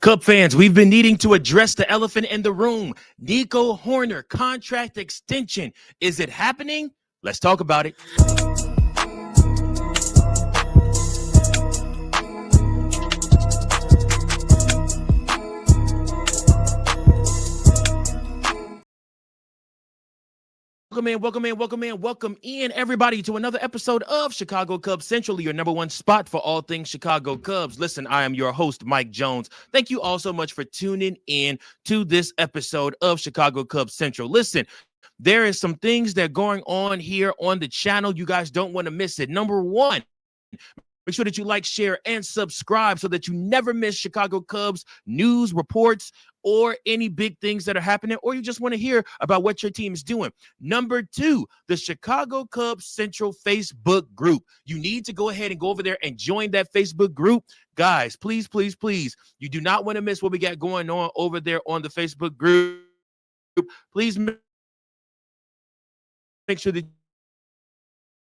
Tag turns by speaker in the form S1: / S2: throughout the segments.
S1: Cub fans, we've been needing to address the elephant in the room. Nico Hoerner contract extension. Is it happening? Let's talk about it. Welcome in, everybody, to another episode of Chicago Cubs Central, your number one spot for all things Chicago Cubs. Listen, I am your host, Mike Jones. Thank you all so much for tuning in to this episode of Chicago Cubs Central. Listen, there is some things that are going on here on the channel. You guys don't want to miss it. Number one, make sure that you like, share, and subscribe so that you never miss Chicago Cubs news, reports, or any big things that are happening, or you just want to hear about what your team is doing. Number two, the Chicago Cubs Central Facebook group. You need to go ahead and go over there and join that Facebook group. Guys, please, please, please, you do not want to miss what we got going on over there on the Facebook group. Please make sure that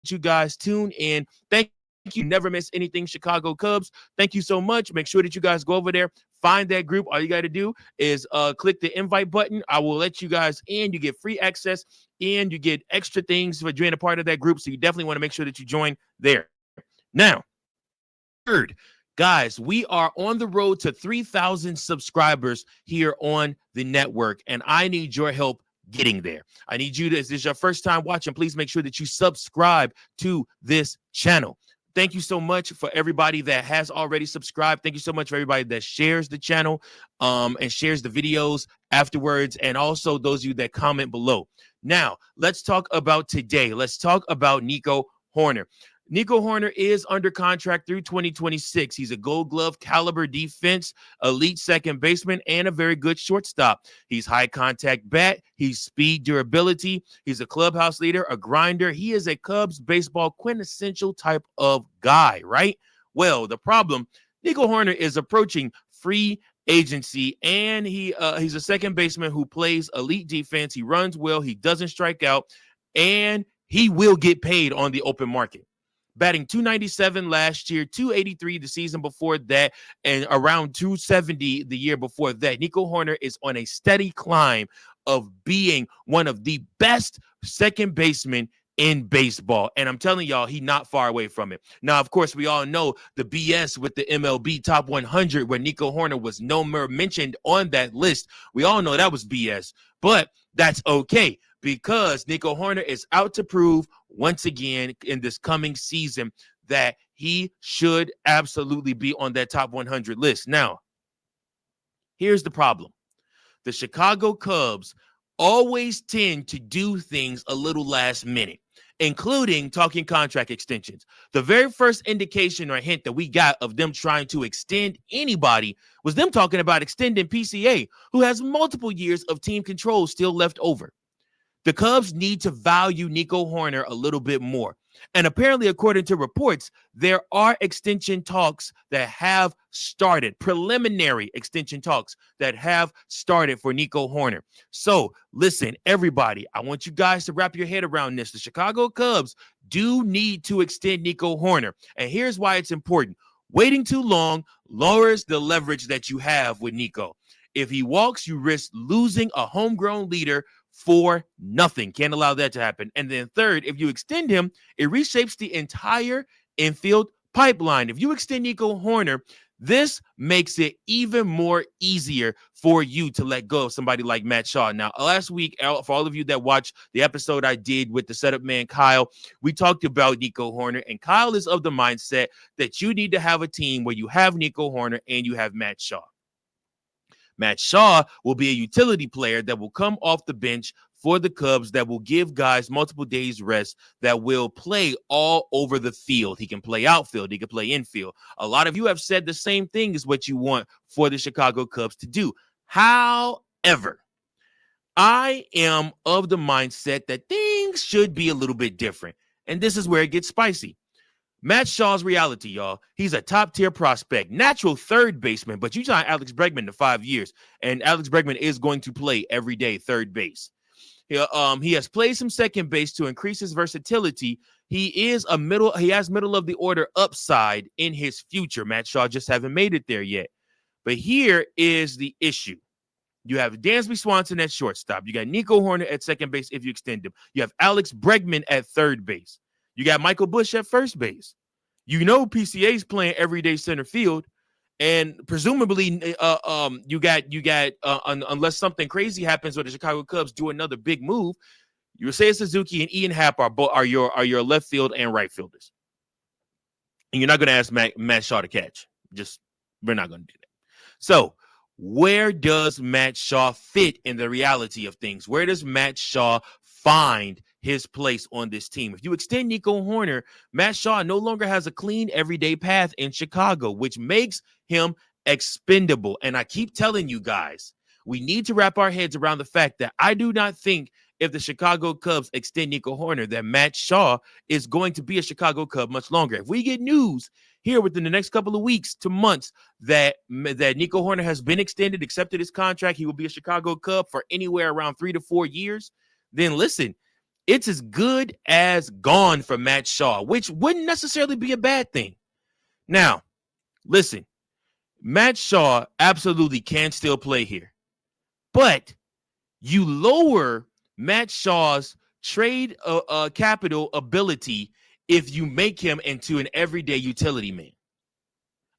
S1: you guys tune in. Thank you. Never miss anything Chicago Cubs. Thank you so much. Make sure that you guys go over there, find that group. All you got to do is click the invite button. I will let you guys in. You get free access and you get extra things for being a part of that group. So you definitely want to make sure that you join there. Now, third, guys, we are on the road to 3,000 subscribers here on the network, and I need your help getting there. I need you to, if this is your first time watching, please make sure that you subscribe to this channel. Thank you so much for everybody that has already subscribed. Thank you so much for everybody that shares the channel and shares the videos afterwards, and also those of you that comment below. Now, let's talk about today. Let's talk about Nico Hoerner. Nico Hoerner is under contract through 2026. He's a Gold Glove caliber defense, elite second baseman, and a very good shortstop. He's high contact bat. He's speed, durability. He's a clubhouse leader, a grinder. He is a Cubs baseball quintessential type of guy, right? Well, the problem, Nico Hoerner is approaching free agency, and he's a second baseman who plays elite defense. He runs well. He doesn't strike out, and he will get paid on the open market. Batting .297 last year, .283 the season before that, and around .270 the year before that. Nico Hoerner is on a steady climb of being one of the best second basemen in baseball. And I'm telling y'all, he's not far away from it. Now, of course, we all know the BS with the MLB Top 100, where Nico Hoerner was no more mentioned on that list. We all know that was BS, but that's okay, because Nico Hoerner is out to prove once again in this coming season that he should absolutely be on that top 100 list. Now, here's the problem. The Chicago Cubs always tend to do things a little last minute, including talking contract extensions. The very first indication or hint that we got of them trying to extend anybody was them talking about extending PCA, who has multiple years of team control still left over. The Cubs need to value Nico Hoerner a little bit more. And apparently, according to reports, there are extension talks that have started, preliminary extension talks that have started for Nico Hoerner. So listen, everybody, I want you guys to wrap your head around this. The Chicago Cubs do need to extend Nico Hoerner. And here's why it's important. Waiting too long lowers the leverage that you have with Nico. If he walks, you risk losing a homegrown leader for nothing. Can't allow that to happen. And then third, if you extend him, it reshapes the entire infield pipeline. If you extend Nico Hoerner, this makes it even more easier for you to let go of somebody like Matt Shaw. Now, last week, for all of you that watched the episode I did with the setup man, Kyle, we talked about Nico Hoerner, and Kyle is of the mindset that you need to have a team where you have Nico Hoerner and you have Matt Shaw. Matt Shaw will be a utility player that will come off the bench for the Cubs, that will give guys multiple days rest, that will play all over the field. He can play outfield. He can play infield. A lot of you have said the same thing is what you want for the Chicago Cubs to do. However, I am of the mindset that things should be a little bit different. And this is where it gets spicy. Matt Shaw's reality, y'all. He's a top-tier prospect, natural third baseman, but you signed Alex Bregman to 5 years, and Alex Bregman is going to play every day third base. He has played some second base to increase his versatility. He has middle of the order upside in his future. Matt Shaw just haven't made it there yet. But here is the issue. You have Dansby Swanson at shortstop. You got Nico Hoerner at second base if you extend him. You have Alex Bregman at third base. You got Michael Busch at first base. You know PCA's playing everyday center field, and presumably you got unless something crazy happens or the Chicago Cubs do another big move, Yusei Suzuki and Ian Happ are your left field and right fielders. And you're not going to ask Matt Shaw to catch. We're not going to do that. So where does Matt Shaw fit in the reality of things? Where does Matt Shaw find his place on this team? If you extend Nico Hoerner, Matt Shaw no longer has a clean everyday path in Chicago, which makes him expendable. And I keep telling you guys, we need to wrap our heads around the fact that I do not think if the Chicago Cubs extend Nico Hoerner, that Matt Shaw is going to be a Chicago Cub much longer. If we get news here within the next couple of weeks to months that Nico Hoerner has been extended, accepted his contract, he will be a Chicago Cub for anywhere around 3 to 4 years, then listen, it's as good as gone for Matt Shaw, which wouldn't necessarily be a bad thing. Now, listen, Matt Shaw absolutely can still play here, but you lower Matt Shaw's trade capital ability if you make him into an everyday utility man.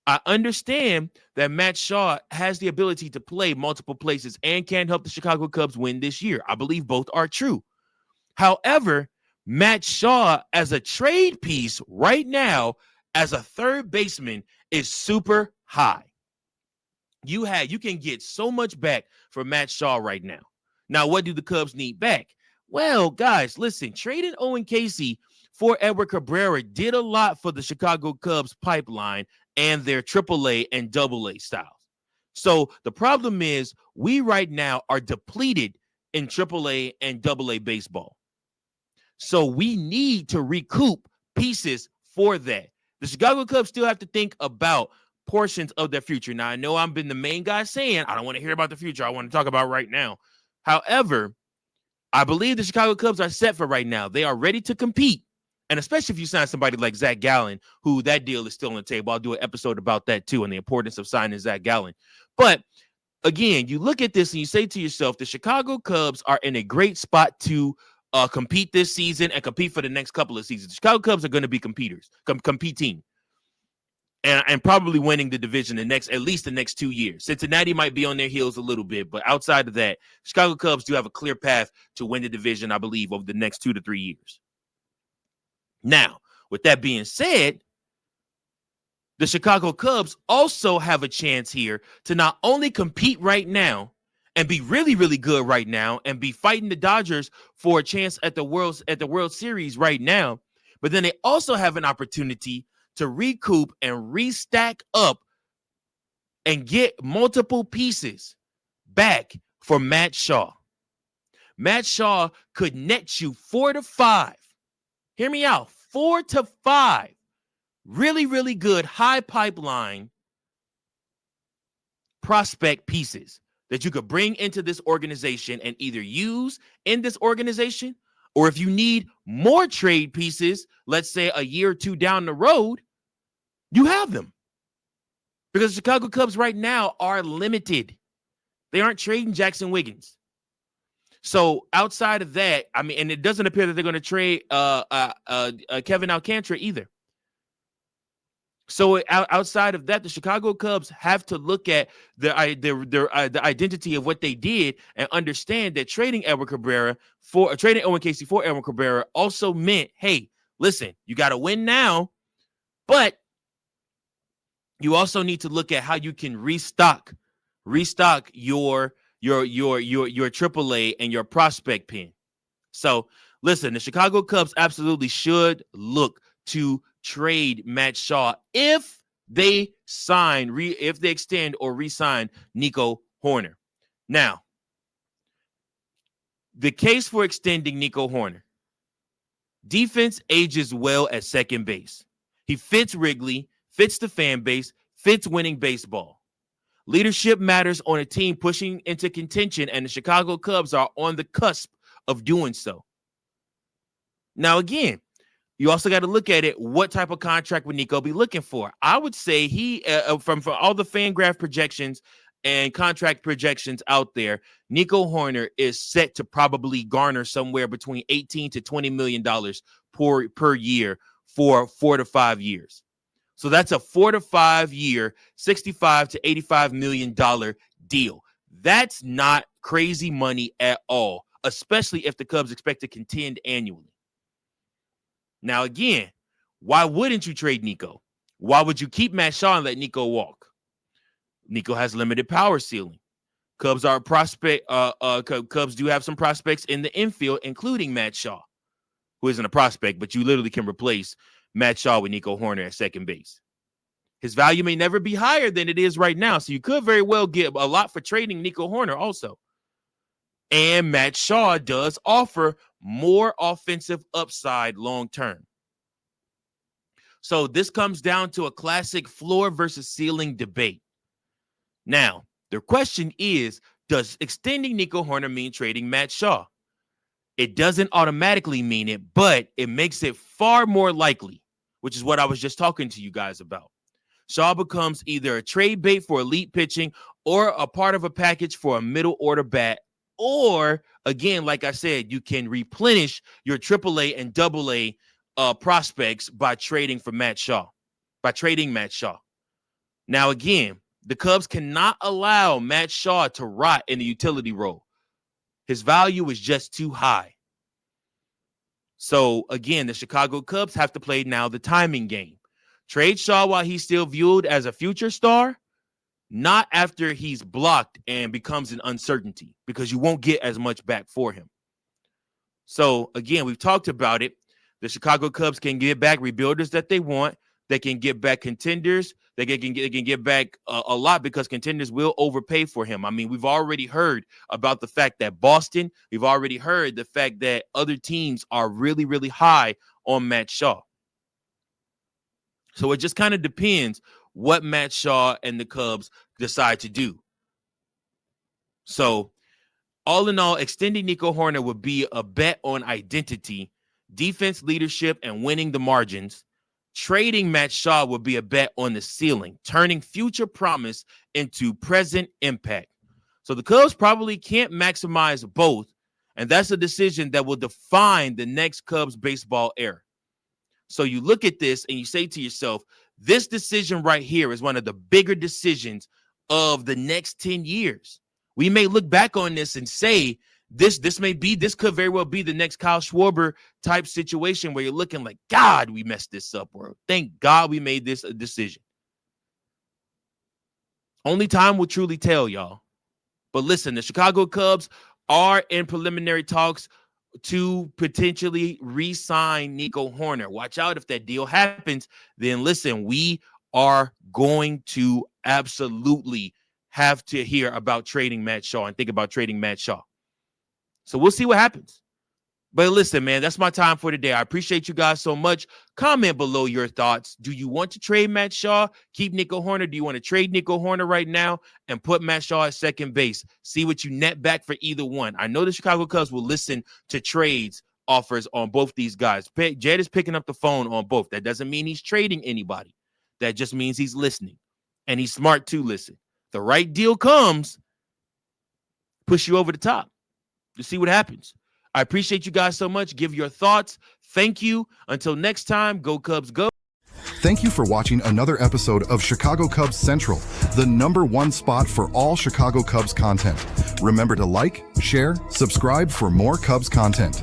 S1: I understand that Matt Shaw has the ability to play multiple places and can help the Chicago Cubs win this year. I believe both are true. However, Matt Shaw as a trade piece right now as a third baseman is super high. You can get so much back for Matt Shaw right now. Now, what do the Cubs need back? Well, guys, listen, trading Owen Casey for Edward Cabrera did a lot for the Chicago Cubs pipeline and their AAA and AA styles. So the problem is we right now are depleted in AAA and AA baseball. So we need to recoup pieces for that. The Chicago Cubs still have to think about portions of their future. Now, I know I've been the main guy saying I don't want to hear about the future. I want to talk about right now. However, I believe the Chicago Cubs are set for right now. They are ready to compete. And especially if you sign somebody like Zach Gallen, who that deal is still on the table. I'll do an episode about that too and the importance of signing Zach Gallen. But again, you look at this and you say to yourself, the Chicago Cubs are in a great spot to compete this season and compete for the next couple of seasons. The Chicago Cubs are going to be competing. And probably winning the division at least the next 2 years. Cincinnati might be on their heels a little bit, but outside of that, Chicago Cubs do have a clear path to win the division, I believe, over the next 2 to 3 years. Now, with that being said, the Chicago Cubs also have a chance here to not only compete right now and be really, really good right now and be fighting the Dodgers for a chance at the World Series right now, but then they also have an opportunity to recoup and restack up and get multiple pieces back for Matt Shaw. Matt Shaw could net you 4 to 5. Hear me out. 4 to 5. Really, really good high pipeline prospect pieces that you could bring into this organization and either use in this organization, or if you need more trade pieces, let's say a year or two down the road, you have them. Because the Chicago Cubs right now are limited. They aren't trading Jackson Wiggins. So outside of that, I mean, and it doesn't appear that they're going to trade Kevin Alcantara either. So outside of that, the Chicago Cubs have to look at the identity of what they did and understand that trading Owen Casey for Edward Cabrera also meant, hey, listen, you got to win now, but you also need to look at how you can restock your AAA and your prospect pen. So listen, the Chicago Cubs absolutely should look to trade Matt Shaw if they extend or re-sign Nico Hoerner. Now, the case for extending Nico Hoerner: defense ages well at second base. He fits Wrigley, fits the fan base, fits winning baseball. Leadership matters on a team pushing into contention, and the Chicago Cubs are on the cusp of doing so. Now, again, You also got to look at it. What type of contract would Nico be looking for? I would say he, from all the FanGraph projections and contract projections out there, Nico Hoerner is set to probably garner somewhere between $18 to $20 million per year for 4 to 5 years. So that's a 4 to 5 year, $65 to $85 million deal. That's not crazy money at all, especially if the Cubs expect to contend annually. Now, again, why wouldn't you trade Nico? Why would you keep Matt Shaw and let Nico walk? Nico has limited power ceiling. Cubs are a prospect. Cubs do have some prospects in the infield, including Matt Shaw, who isn't a prospect, but you literally can replace Matt Shaw with Nico Hoerner at second base. His value may never be higher than it is right now, so you could very well get a lot for trading Nico Hoerner also. And Matt Shaw does offer more offensive upside long term. So this comes down to a classic floor versus ceiling debate. Now, the question is, does extending Nico Hoerner mean trading Matt Shaw? It doesn't automatically mean it, but it makes it far more likely, which is what I was just talking to you guys about. Shaw becomes either a trade bait for elite pitching or a part of a package for a middle order bat. Or, again, like I said, you can replenish your AAA and AA prospects by trading Matt Shaw. Now, again, the Cubs cannot allow Matt Shaw to rot in the utility role. His value is just too high. So, again, the Chicago Cubs have to play now the timing game. Trade Shaw while he's still viewed as a future star, not after he's blocked and becomes an uncertainty, because you won't get as much back for him. So, again, we've talked about it. The Chicago Cubs can get back rebuilders that they want. They can get back contenders. They can get back a lot, because contenders will overpay for him. I mean, we've already heard about the fact that Boston, we've already heard the fact that other teams are really, really high on Matt Shaw. So it just kind of depends what Matt Shaw and the Cubs decide to do. So all in all, extending Nico Hoerner would be a bet on identity, defense leadership, and winning the margins. Trading Matt Shaw would be a bet on the ceiling, turning future promise into present impact. So the Cubs probably can't maximize both, and that's a decision that will define the next Cubs baseball era. So you look at this and you say to yourself, this decision right here is one of the bigger decisions of the next 10 years. We may look back on this and say, this could very well be the next Kyle Schwarber type situation where you're looking like, God, we messed this up, bro. Thank God we made this a decision. Only time will truly tell, y'all. But listen, the Chicago Cubs are in preliminary talks to potentially re-sign Nico Hoerner. Watch out if that deal happens. Then listen, we are going to absolutely have to hear about trading Matt Shaw and think about trading Matt Shaw. So we'll see what happens. But listen, man, that's my time for today. I appreciate you guys so much. Comment below your thoughts. Do you want to trade Matt Shaw? Keep Nico Hoerner? Do you want to trade Nico Hoerner right now and put Matt Shaw at second base? See what you net back for either one. I know the Chicago Cubs will listen to trades offers on both these guys. Jed is picking up the phone on both. That doesn't mean he's trading anybody. That just means he's listening. And he's smart to listen. The right deal comes, push you over the top to see what happens. I appreciate you guys so much. Give your thoughts. Thank you. Until next time, go Cubs, go.
S2: Thank you for watching another episode of Chicago Cubs Central, the #1 spot for all Chicago Cubs content. Remember to like, share, subscribe for more Cubs content.